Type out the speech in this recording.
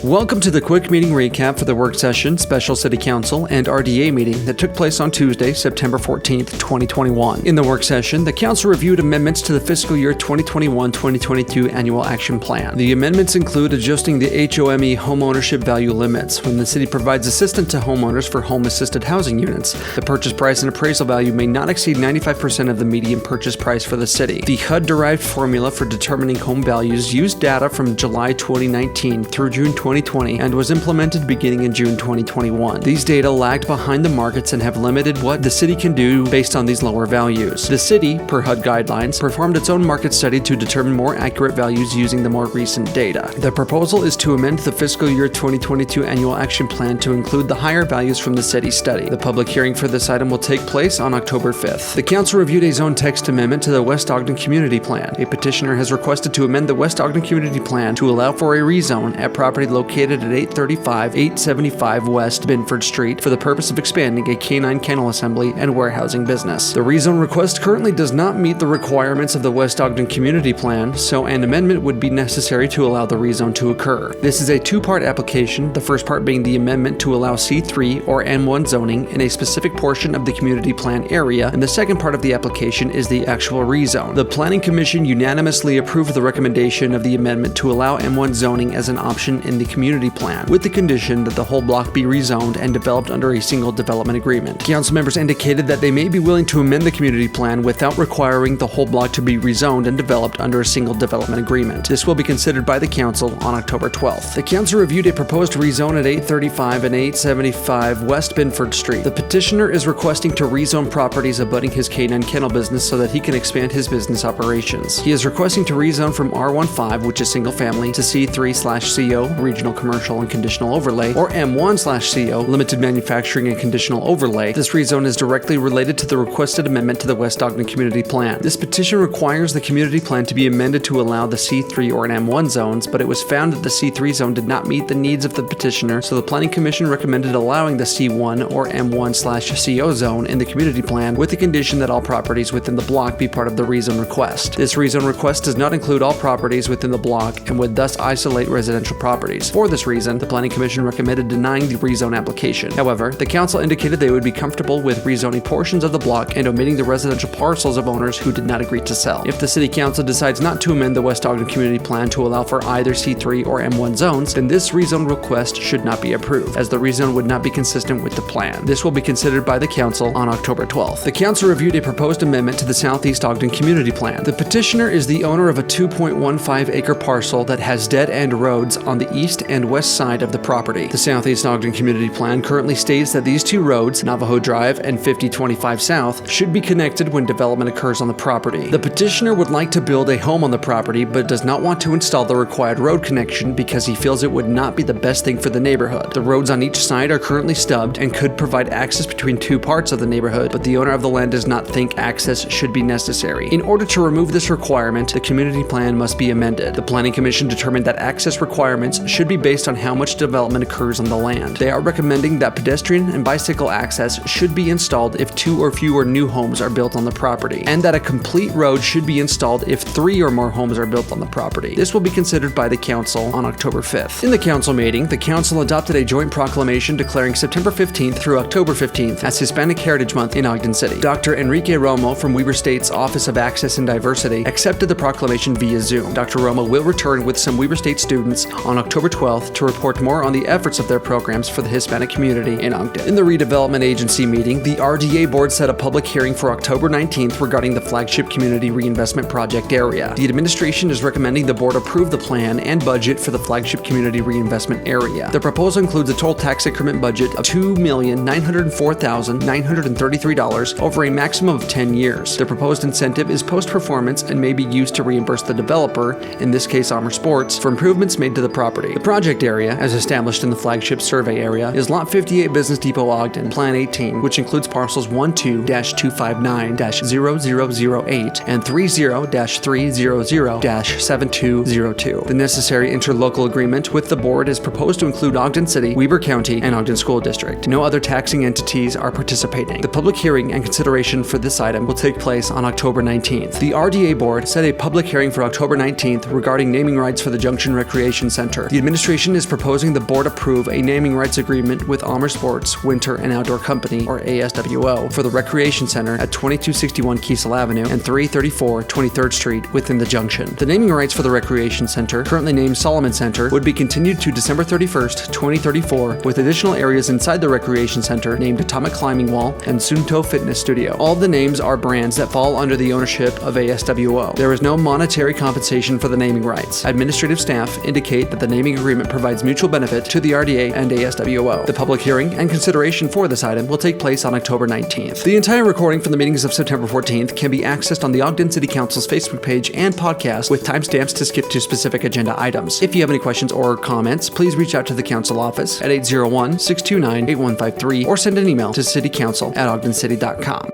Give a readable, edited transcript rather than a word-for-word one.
Welcome to the quick meeting recap for the work session, Special City Council, and RDA meeting that took place on Tuesday, September 14th, 2021. In the work session, the Council reviewed amendments to the fiscal year 2021-2022 Annual Action Plan. The amendments include adjusting the HOME home ownership value limits. When the city provides assistance to homeowners for home-assisted housing units, the purchase price and appraisal value may not exceed 95% of the median purchase price for the city. The HUD-derived formula for determining home values used data from July 2019 through June 2020 and was implemented beginning in June 2021. These data lagged behind the markets and have limited what the city can do based on these lower values. The city, per HUD guidelines, performed its own market study to determine more accurate values using the more recent data. The proposal is to amend the fiscal year 2022 Annual Action Plan to include the higher values from the city study. The public hearing for this item will take place on October 5th. The Council reviewed a zone text amendment to the West Ogden Community Plan. A petitioner has requested to amend the West Ogden Community Plan to allow for a rezone at property located at 835 West Binford Street for the purpose of expanding a canine kennel assembly and warehousing business. The rezone request currently does not meet the requirements of the West Ogden Community Plan, so an amendment would be necessary to allow the rezone to occur. This is a two-part application, the first part being the amendment to allow C3 or M1 zoning in a specific portion of the community plan area, and the second part of the application is the actual rezone. The Planning Commission unanimously approved the recommendation of the amendment to allow M1 zoning as an option in the community plan, with the condition that the whole block be rezoned and developed under a single development agreement. Council members indicated that they may be willing to amend the community plan without requiring the whole block to be rezoned and developed under a single development agreement. This will be considered by the Council on October 12th. The Council reviewed a proposed rezone at 835 and 875 West Binford Street. The petitioner is requesting to rezone properties abutting his canine kennel business so that he can expand his business operations. He is requesting to rezone from R15, which is single family, to C3/CO, regional commercial and conditional overlay, or M1/CO, limited manufacturing and conditional overlay. This rezone is directly related to the requested amendment to the West Ogden Community Plan. This petition requires the community plan to be amended to allow the C3 or an M1 zones, but it was found that the C3 zone did not meet the needs of the petitioner, so the Planning Commission recommended allowing the C1 or M1/CO zone in the community plan with the condition that all properties within the block be part of the rezone request. This rezone request does not include all properties within the block and would thus isolate residential properties. For this reason, the Planning Commission recommended denying the rezone application. However, the Council indicated they would be comfortable with rezoning portions of the block and omitting the residential parcels of owners who did not agree to sell. If the City Council decides not to amend the West Ogden Community Plan to allow for either C3 or M1 zones, then this rezone request should not be approved, as the rezone would not be consistent with the plan. This will be considered by the Council on October 12th. The Council reviewed a proposed amendment to the Southeast Ogden Community Plan. The petitioner is the owner of a 2.15-acre parcel that has dead-end roads on the east and west side of the property. The Southeast Ogden Community Plan currently states that these two roads, Navajo Drive and 5025 South, should be connected when development occurs on the property. The petitioner would like to build a home on the property but does not want to install the required road connection because he feels it would not be the best thing for the neighborhood. The roads on each side are currently stubbed and could provide access between two parts of the neighborhood, but the owner of the land does not think access should be necessary. In order to remove this requirement, the community plan must be amended. The Planning Commission determined that access requirements should be based on how much development occurs on the land. They are recommending that pedestrian and bicycle access should be installed if 2 or fewer new homes are built on the property, and that a complete road should be installed if 3 or more homes are built on the property. This will be considered by the Council on October 5th. In the Council meeting, the Council adopted a joint proclamation declaring September 15th through October 15th as Hispanic Heritage Month in Ogden City. Dr. Enrique Romo from Weber State's Office of Access and Diversity accepted the proclamation via Zoom. Dr. Romo will return with some Weber State students on October 12th to report more on the efforts of their programs for the Hispanic community in Ogden. In the Redevelopment Agency meeting, the RDA board set a public hearing for October 19th regarding the Flagship Community Reinvestment Project area. The administration is recommending the board approve the plan and budget for the Flagship Community Reinvestment area. The proposal includes a total tax increment budget of $2,904,933 over a maximum of 10 years. The proposed incentive is post-performance and may be used to reimburse the developer, in this case Armor Sports, for improvements made to the property. The project area, as established in the Flagship survey area, is Lot 58 Business Depot Ogden, Plan 18, which includes parcels 12-259-0008 and 30-300-7202. The necessary interlocal agreement with the board is proposed to include Ogden City, Weber County, and Ogden School District. No other taxing entities are participating. The public hearing and consideration for this item will take place on October 19th. The RDA board set a public hearing for October 19th regarding naming rights for the Junction Recreation Center. The Administration is proposing the board approve a naming rights agreement with Amer Sports Winter and Outdoor Company, or ASWO, for the Recreation Center at 2261 Kiesel Avenue and 334 23rd Street within the Junction. The naming rights for the Recreation Center, currently named Solomon Center, would be continued to December 31st, 2034, with additional areas inside the Recreation Center named Atomic Climbing Wall and Sunto Fitness Studio. All of the names are brands that fall under the ownership of ASWO. There is no monetary compensation for the naming rights. Administrative staff indicate that the naming agreement provides mutual benefit to the RDA and ASWO. The public hearing and consideration for this item will take place on October 19th. The entire recording from the meetings of September 14th can be accessed on the Ogden City Council's Facebook page and podcast with timestamps to skip to specific agenda items. If you have any questions or comments, please reach out to the council office at 801-629-8153 or send an email to citycouncil@ogdencity.com.